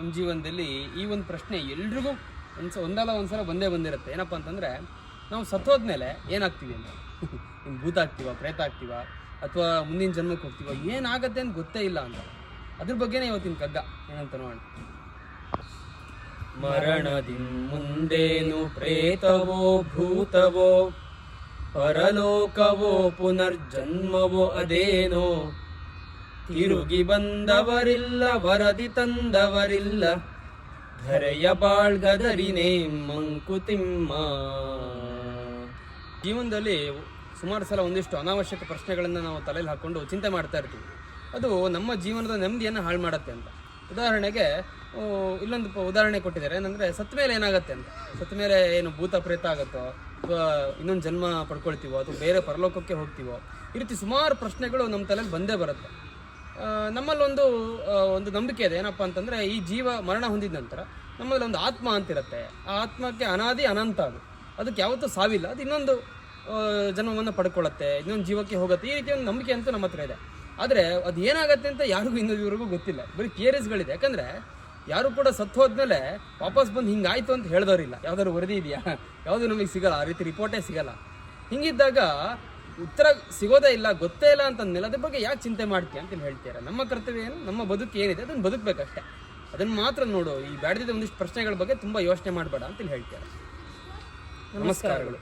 ನಮ್ಮ ಜೀವನದಲ್ಲಿ ಈ ಒಂದು ಪ್ರಶ್ನೆ ಎಲ್ರಿಗೂ ಒಂದಲ್ಲ ಒಂದ್ಸಲ ಬಂದಿರುತ್ತೆ. ಏನಪ್ಪ ಅಂತಂದರೆ, ನಾವು ಸತ್ತೋದ್ಮೇಲೆ ಏನಾಗ್ತೀವಿ ಅಂತ. ಇನ್ನು ಭೂತ ಆಗ್ತೀವ, ಪ್ರೇತ ಆಗ್ತೀವ, ಅಥವಾ ಮುಂದಿನ ಜನ್ಮಕ್ಕೆ ಹೋಗ್ತೀವ, ಏನಾಗತ್ತೆ ಅಂತ ಗೊತ್ತೇ ಇಲ್ಲ ಅಂತ. ಅದ್ರ ಬಗ್ಗೆನೇ ಇವತ್ತಿನ ಕಗ್ಗ ಏನಂತ ನೋಡೋಣ. ಮರಣದಿ ಮುಂದೇನು ಪ್ರೇತವೋ ಭೂತವೋ, ಪರಲೋಕವೋ ಪುನರ್ಜನ್ಮವೋ ಅದೇನೋ, ತಿರುಗಿ ಬಂದವರಿಲ್ಲ ವರದಿ ತಂದವರಿಲ್ಲ, ಧರೆಯ ಬಾಳ್ಗದರಿನೇ ಮಂಕುತಿಮ್ಮ. ಜೀವನದಲ್ಲಿ ಸುಮಾರು ಸಲ ಒಂದಿಷ್ಟು ಅನಾವಶ್ಯಕ ಪ್ರಶ್ನೆಗಳನ್ನು ನಾವು ತಲೆಯಲ್ಲಿ ಹಾಕ್ಕೊಂಡು ಚಿಂತೆ ಮಾಡ್ತಾ ಇರ್ತೀವಿ. ಅದು ನಮ್ಮ ಜೀವನದ ನೆಮ್ಮದಿಯನ್ನು ಹಾಳು ಮಾಡುತ್ತೆ ಅಂತ. ಉದಾಹರಣೆಗೆ ಇಲ್ಲೊಂದು ಉದಾಹರಣೆ ಕೊಟ್ಟಿದ್ದಾರೆ. ಏನಂದರೆ, ಸತ್ತ ಮೇಲೆ ಏನಾಗುತ್ತೆ ಅಂತ. ಸತ್ತ ಮೇಲೆ ಏನು ಭೂತ ಪ್ರೇತ ಆಗುತ್ತೋ, ಅಥವಾ ಇನ್ನೊಂದು ಜನ್ಮ ಪಡ್ಕೊಳ್ತೀವೋ, ಅಥವಾ ಬೇರೆ ಪರಲೋಕಕ್ಕೆ ಹೋಗ್ತೀವೋ, ಈ ರೀತಿ ಸುಮಾರು ಪ್ರಶ್ನೆಗಳು ನಮ್ಮ ತಲೆಯಲ್ಲಿ ಬಂದೇ ಬರುತ್ತೆ. ನಮ್ಮಲ್ಲೊಂದು ನಂಬಿಕೆ ಇದೆ. ಏನಪ್ಪ ಅಂತಂದರೆ, ಈ ಜೀವ ಮರಣ ಹೊಂದಿದ ನಂತರ ನಮ್ಮಲ್ಲಿ ಒಂದು ಆತ್ಮ ಅಂತಿರುತ್ತೆ. ಆ ಆತ್ಮಕ್ಕೆ ಅನಾದಿ ಅನಂತ, ಅದಕ್ಕೆ ಯಾವತ್ತೂ ಸಾವಿಲ್ಲ. ಅದು ಇನ್ನೊಂದು ಜನ್ಮವನ್ನು ಪಡ್ಕೊಳ್ಳುತ್ತೆ, ಇನ್ನೊಂದು ಜೀವಕ್ಕೆ ಹೋಗುತ್ತೆ. ಈ ರೀತಿ ಒಂದು ನಂಬಿಕೆ ಅಂತೂ ನಮ್ಮ ಹತ್ರ ಇದೆ. ಆದರೆ ಅದು ಏನಾಗುತ್ತೆ ಅಂತ ಯಾರಿಗೂ ಇನ್ನೊಂದಿವರೆಗೂ ಗೊತ್ತಿಲ್ಲ. ಬರೀ ಥಿಯರೀಸ್ಗಳಿದೆ. ಯಾಕಂದರೆ ಯಾರು ಕೂಡ ಸತ್ತು ಹೋದ್ಮೇಲೆ ವಾಪಸ್ ಬಂದು ಹಿಂಗಾಯ್ತು ಅಂತ ಹೇಳಿದವರಿಲ್ಲ. ಯಾವ್ದಾದ್ರು ವರದಿ ಇದೆಯಾ? ಯಾವುದು ನಮಗೆ ಸಿಗಲ್ಲ, ಆ ರೀತಿ ರಿಪೋರ್ಟೇ ಸಿಗಲ್ಲ. ಹಿಂಗಿದ್ದಾಗ ಉತ್ತರ ಸಿಗೋದೇ ಇಲ್ಲ, ಗೊತ್ತೇ ಇಲ್ಲ ಅಂತಂದ್ಮೇಲೆ ಅದ್ರ ಬಗ್ಗೆ ಯಾಕೆ ಚಿಂತೆ ಮಾಡ್ತೀಯ ಅಂತ ಹೇಳ್ತೀರಾ? ನಮ್ಮ ಕರ್ತವ್ಯ ಏನು, ನಮ್ಮ ಬದುಕು ಏನಿದೆ ಅದನ್ನು ಬದುಕಬೇಕಷ್ಟೇ. ಅದನ್ನು ಮಾತ್ರ ನೋಡು. ಈ ಬ್ಯಾಡದಿದ್ದ ಒಂದಿಷ್ಟು ಪ್ರಶ್ನೆಗಳ ಬಗ್ಗೆ ತುಂಬ ಯೋಚನೆ ಮಾಡಬೇಡ ಅಂತ ಹೇಳ್ತಾರೆ. ನಮಸ್ಕಾರಗಳು.